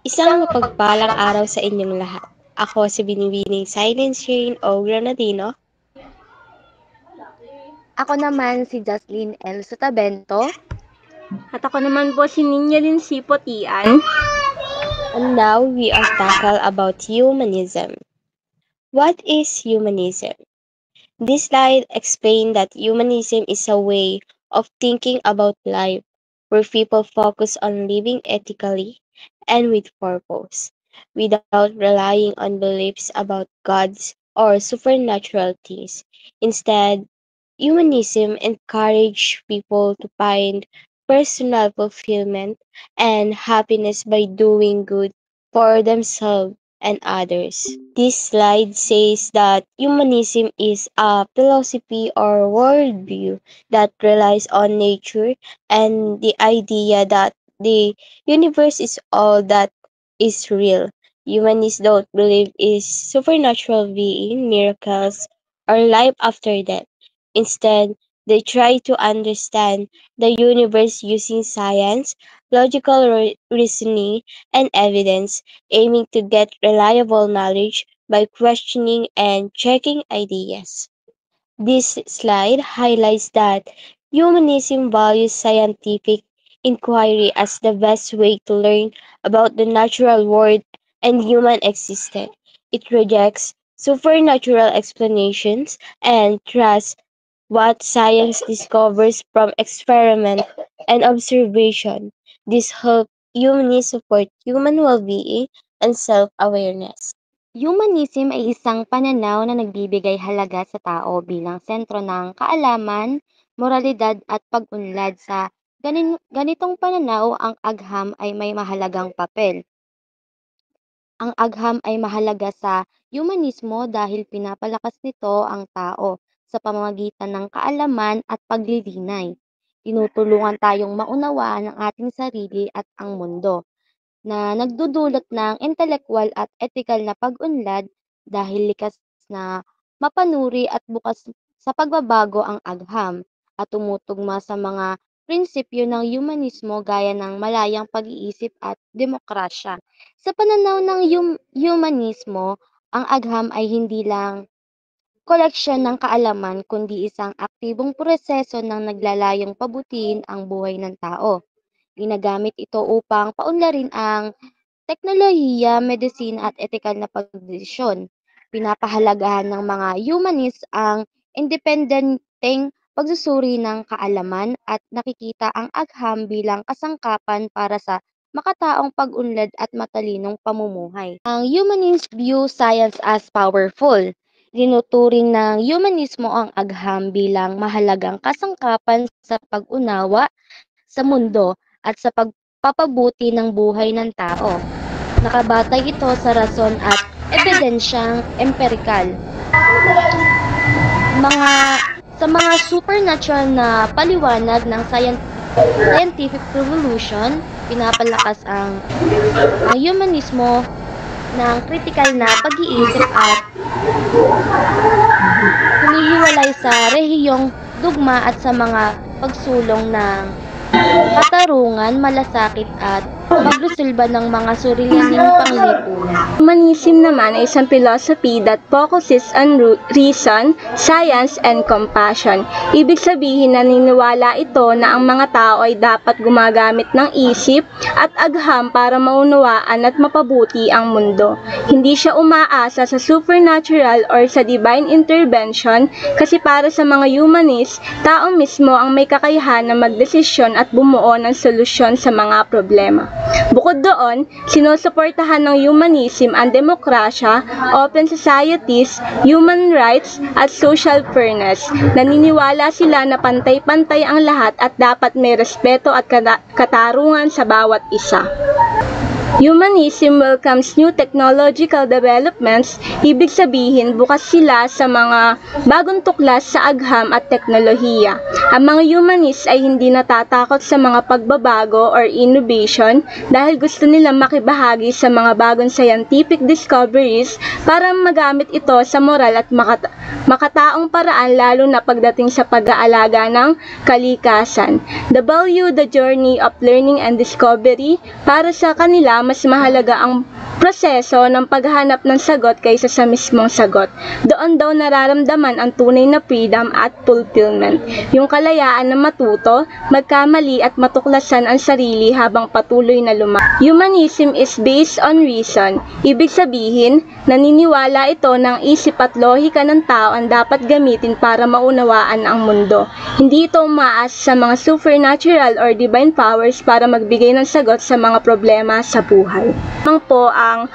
Isang mapagpalang araw sa inyong lahat. Ako si Binibining Silent Shane o Granadino. Ako naman si Jocelyn L. Sotabento. At ako naman po si Ninya Lindsay Potian. And now we are tackle about humanism. What is humanism? This slide explains that humanism is a way of thinking about life where people focus on living ethically and with purpose, without relying on beliefs about gods or supernatural things. Instead, humanism encourages people to find personal fulfillment and happiness by doing good for themselves and others. This slide says that humanism is a philosophy or worldview that relies on nature and the idea that the universe is all that is real. Humanists don't believe in supernatural being, miracles, or life after death. Instead, they try to understand the universe using science, logical reasoning, and evidence, aiming to get reliable knowledge by questioning and checking ideas. This slide highlights that humanism values scientific inquiry as the best way to learn about the natural world and human existence. It rejects supernatural explanations and trusts what science discovers from experiment and observation. This helps humanists support human well-being and self-awareness. Humanism ay isang pananaw na nagbibigay halaga sa tao bilang sentro ng kaalaman, moralidad at pag-unlad. Sa ganitong pananaw, ang agham ay may mahalagang papel. Ang agham ay mahalaga sa humanismo dahil pinapalakas nito ang tao sa pamamagitan ng kaalaman at paglilinay. Tinutulungan tayong maunawaan ang ating sarili at ang mundo, na nagdudulot ng intelekwal at etikal na pag-unlad dahil likas na mapanuri at bukas sa pagbabago ang agham at tumutugma sa mga prinsipyo ng humanismo gaya ng malayang pag-iisip at demokrasya. Sa pananaw ng humanismo, ang agham ay hindi lang koleksyon ng kaalaman kundi isang aktibong proseso ng naglalayong pabutiin ang buhay ng tao. Ginagamit ito upang paunlarin ang teknolohiya, medisina at etikal na pagdesisyon. Pinapahalagahan ng mga humanist ang independenteng pagsusuri ng kaalaman at nakikita ang agham bilang kasangkapan para sa makataong pag-unlad at matalinong pamumuhay. Ang humanist view science as powerful. Tinuturing ng humanismo ang agham bilang mahalagang kasangkapan sa pag-unawa sa mundo at sa pagpapabuti ng buhay ng tao. Nakabatay ito sa rason at ebidensyang empirikal. Sa mga supernatural na paliwanag ng scientific revolution, pinapalakas ang humanismo ng kritikal na pag-iisip at humihiwalay sa rehiyong dugma at sa mga pagsulong ng katarungan, malasakit at paglusilba ng mga suriling panglipunan. Humanism naman ay isang philosophy that focuses on reason, science, and compassion. Ibig sabihin naniniwala ito na ang mga tao ay dapat gumagamit ng isip at agham para maunawaan at mapabuti ang mundo. Hindi siya umaasa sa supernatural or sa divine intervention kasi para sa mga humanist, tao mismo ang may kakayahan na magdesisyon at bumuo ng solusyon sa mga problema. Bukod doon, sinusuportahan ng humanism ang demokrasya, open societies, human rights, at social fairness. Naniniwala sila na pantay-pantay ang lahat at dapat may respeto at katarungan sa bawat isa. Humanism welcomes new technological developments, ibig sabihin bukas sila sa mga bagong tuklas sa agham at teknolohiya. Ang mga humanist ay hindi natatakot sa mga pagbabago or innovation dahil gusto nilang makibahagi sa mga bagong scientific discoveries para magamit ito sa moral at makataong paraan lalo na pagdating sa pag-aalaga ng kalikasan. The journey of learning and discovery para sa kanila mas mahalaga ang proseso ng paghahanap ng sagot kaysa sa mismong sagot. Doon daw nararamdaman ang tunay na freedom at fulfillment, yung kalayaan na matuto, magkamali at matuklasan ang sarili habang patuloy na lumaki. Humanism is based on reason. Ibig sabihin, naniniwala ito ng isip at lohika ng tao ang dapat gamitin para maunawaan ang mundo. Hindi ito umaasa sa mga supernatural or divine powers para magbigay ng sagot sa mga problema sa buhay. Ang po ang